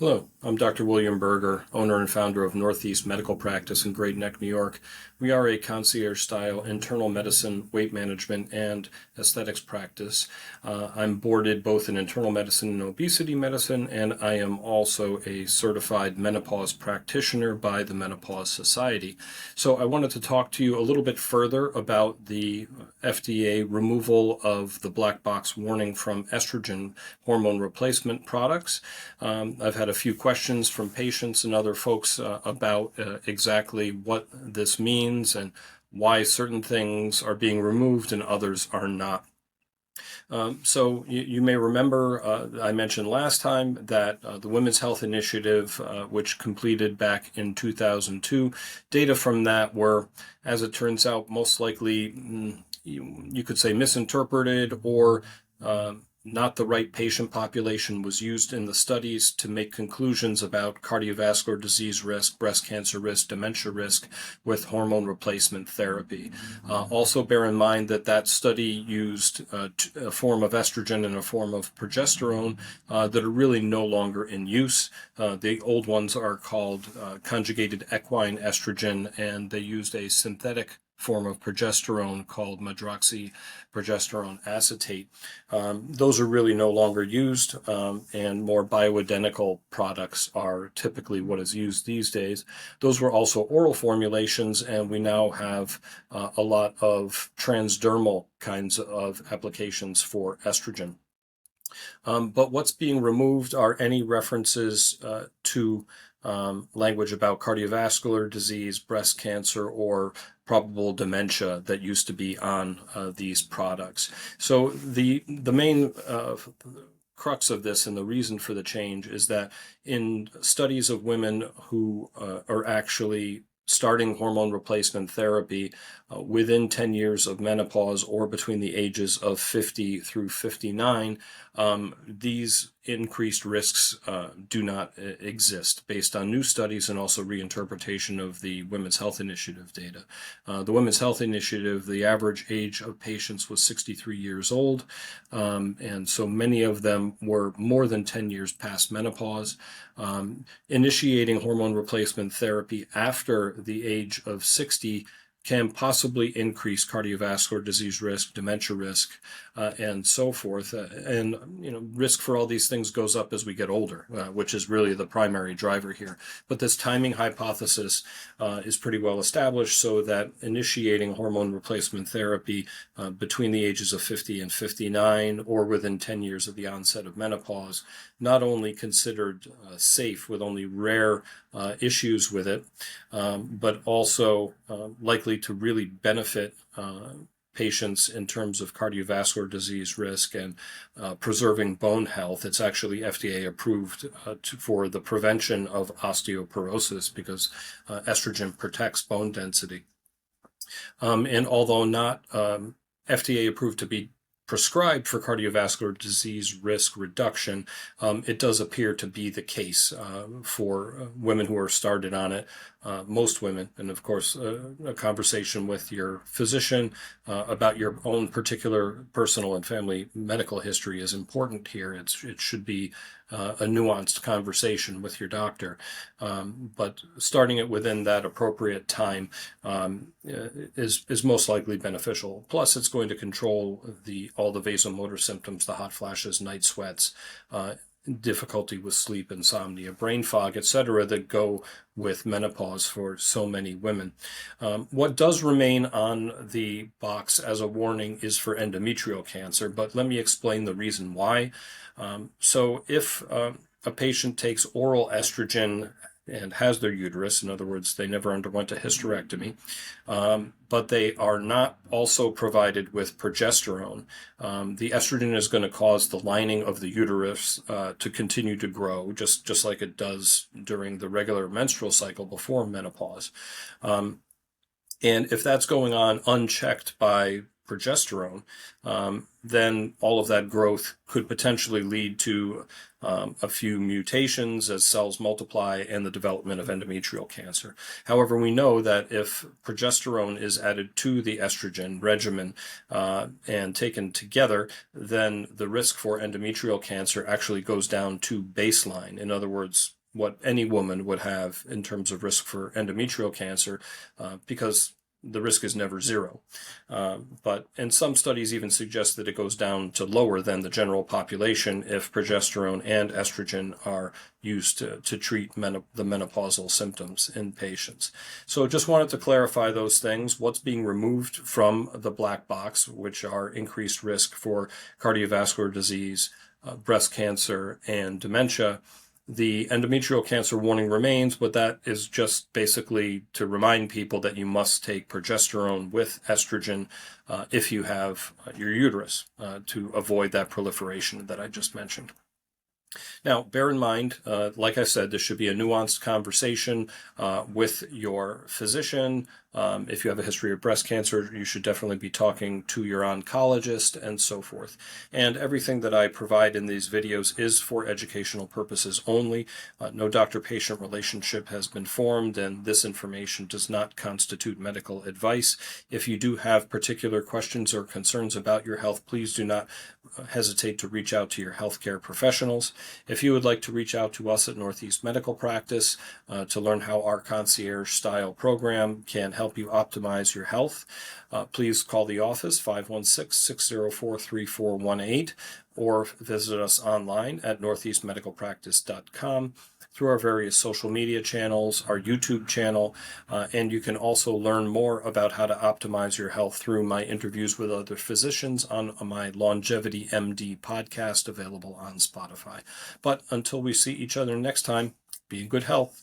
Hello, I'm Dr. William Berger, owner and founder of Northeast Medical Practice in Great Neck, New York. We are a concierge-style internal medicine, weight management, and aesthetics practice. I'm boarded both in internal medicine and obesity medicine, and I am also a certified menopause practitioner by the Menopause Society. So I wanted to talk to you a little bit further about the FDA removal of the black box warning from estrogen hormone replacement products. I've had a few questions from patients and other folks about exactly what this means and why certain things are being removed and others are not. So you may remember I mentioned last time that the Women's Health Initiative, which completed back in 2002, data from that were, as it turns out, most likely, you could say, misinterpreted or not the right patient population was used in the studies to make conclusions about cardiovascular disease risk, breast cancer risk, dementia risk with hormone replacement therapy. Also bear in mind that that study used a form of estrogen and a form of progesterone that are really no longer in use. The old ones are called conjugated equine estrogen, and they used a synthetic form of progesterone called medroxyprogesterone acetate. Those are really no longer used, and more bioidentical products are typically what is used these days. Those were also oral formulations, and we now have a lot of transdermal kinds of applications for estrogen. But what's being removed are any references to language about cardiovascular disease, breast cancer, or probable dementia that used to be on these products. So the main crux of this and the reason for the change is that in studies of women who are actually starting hormone replacement therapy within 10 years of menopause or between the ages of 50 through 59, these increased risks do not exist based on new studies and also reinterpretation of the Women's Health Initiative data. The Women's Health Initiative, the average age of patients was 63 years old, and so many of them were more than 10 years past menopause. Initiating hormone replacement therapy after the age of 60 can possibly increase cardiovascular disease risk, dementia risk, and so forth. And risk for all these things goes up as we get older, which is really the primary driver here. But this timing hypothesis is pretty well established, so that initiating hormone replacement therapy between the ages of 50 and 59 or within 10 years of the onset of menopause, not only considered safe with only rare issues with it, but also likely to really benefit patients in terms of cardiovascular disease risk and preserving bone health. It's actually FDA approved for the prevention of osteoporosis because estrogen protects bone density. And although not FDA approved to be prescribed for cardiovascular disease risk reduction, it does appear to be the case for women who are started on it. Most women, and of course, a conversation with your physician about your own particular personal and family medical history is important here. It should be a nuanced conversation with your doctor, but starting it within that appropriate time is most likely beneficial. Plus, it's going to control all the vasomotor symptoms, the hot flashes, night sweats, difficulty with sleep, insomnia, brain fog, etc., that go with menopause for so many women. What does remain on the box as a warning is for endometrial cancer, but let me explain the reason why. So if a patient takes oral estrogen and has their uterus, in other words, they never underwent a hysterectomy, but they are not also provided with progesterone, the estrogen is going to cause the lining of the uterus to continue to grow, just like it does during the regular menstrual cycle before menopause. And if that's going on unchecked by progesterone, then all of that growth could potentially lead to a few mutations as cells multiply and the development of endometrial cancer. However, we know that if progesterone is added to the estrogen regimen and taken together, then the risk for endometrial cancer actually goes down to baseline. In other words, what any woman would have in terms of risk for endometrial cancer, because the risk is never zero. And some studies even suggest that it goes down to lower than the general population if progesterone and estrogen are used to treat the menopausal symptoms in patients. So just wanted to clarify those things. What's being removed from the black box, which are increased risk for cardiovascular disease, breast cancer, and dementia. The endometrial cancer warning remains, but that is just basically to remind people that you must take progesterone with estrogen if you have your uterus to avoid that proliferation that I just mentioned. Now, bear in mind, like I said, this should be a nuanced conversation with your physician. If you have a history of breast cancer, you should definitely be talking to your oncologist and so forth. And everything that I provide in these videos is for educational purposes only. No doctor-patient relationship has been formed, and this information does not constitute medical advice. If you do have particular questions or concerns about your health, please do not hesitate to reach out to your healthcare professionals. If you would like to reach out to us at Northeast Medical Practice to learn how our concierge-style program can help you optimize your health, please call the office 516-604-3418 or visit us online at northeastmedicalpractice.com through our various social media channels, our YouTube channel, and you can also learn more about how to optimize your health through my interviews with other physicians on my LongevityMD podcast available on Spotify. But until we see each other next time, be in good health.